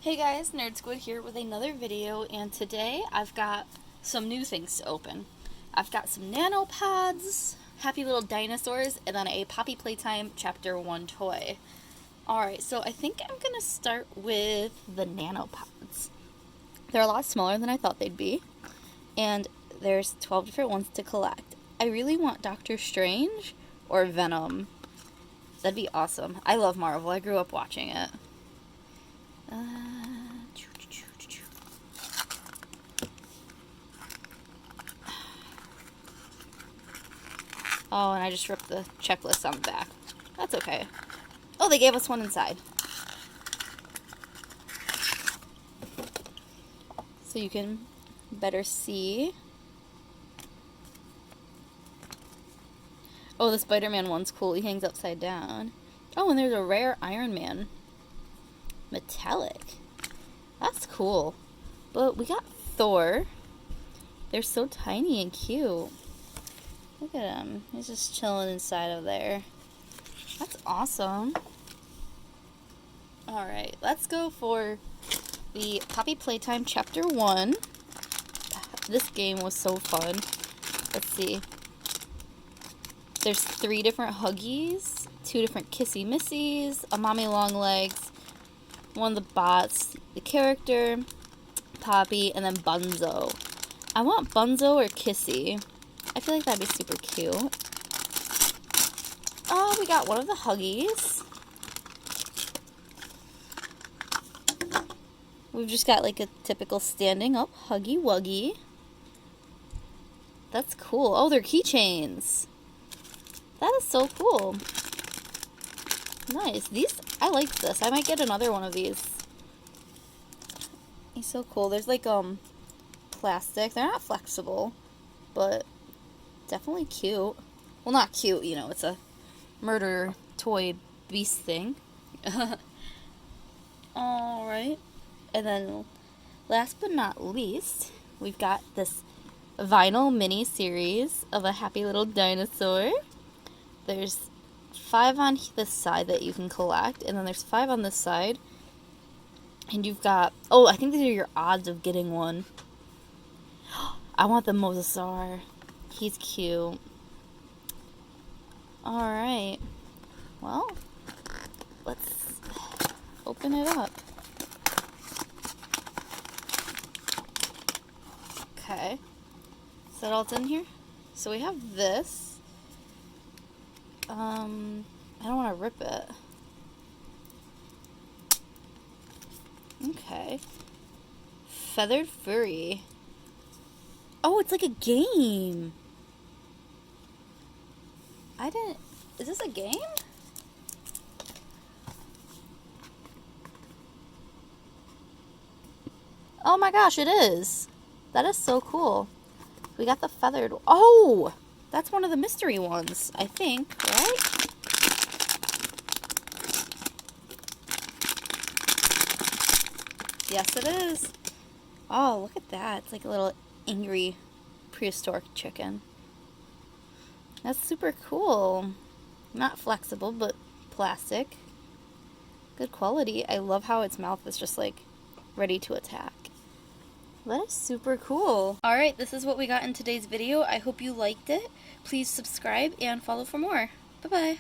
Hey guys, Nerd Squid here with another video, and today I've got some new things to open. I've got some Nano pods, happy little dinosaurs, and then a Poppy Playtime Chapter 1 toy. Alright, so I think I'm going to start with the Nano pods. They're a lot smaller than I thought they'd be, and there's 12 different ones to collect. I really want Doctor Strange or Venom. That'd be awesome. I love Marvel. I grew up watching it. Oh, and I just ripped the checklist on the back. That's okay. Oh, they gave us one inside. So you can better see. Oh, the Spider-Man one's cool. He hangs upside down. Oh, and there's a rare Iron Man. Metallic. That's cool. But we got Thor. They're so tiny and cute. Look at him. He's just chilling inside of there. That's awesome. Alright, let's go for the Poppy Playtime Chapter 1. This game was so fun. Let's see. There's 3 different Huggies, 2 different Kissy Missies, a Mommy Longlegs, one of the bots, the character, Poppy, and then Bunzo. I want Bunzo or Kissy. I feel like that'd be super cute. Oh, we got one of the Huggies. We've just got like a typical standing up Huggy Wuggy. That's cool. Oh, they're keychains. That is so cool. Nice. I like this. I might get another one of these. He's so cool. There's like plastic. They're not flexible, but definitely cute. Well, not cute, you know, it's a murder toy beast thing. Alright. And then, last but not least, we've got this vinyl mini series of a happy little dinosaur. There's 5 on this side that you can collect, and then there's 5 on this side. And you've got, oh, I think these are your odds of getting one. I want the Mosasaur. He's cute. Alright. Well, let's open it up. Okay. Is that all that's in here? So we have this. I don't want to rip it. Okay. Feathered Furry. Oh, it's like a game. Is this a game? Oh my gosh, it is. That is so cool. We got the feathered. Oh! That's one of the mystery ones, I think, right? Yes, it is. Oh, look at that. It's like a little angry prehistoric chicken. That's super cool. Not flexible, but plastic. Good quality. I love how its mouth is just like ready to attack. That is super cool. Alright, this is what we got in today's video. I hope you liked it. Please subscribe and follow for more. Bye-bye.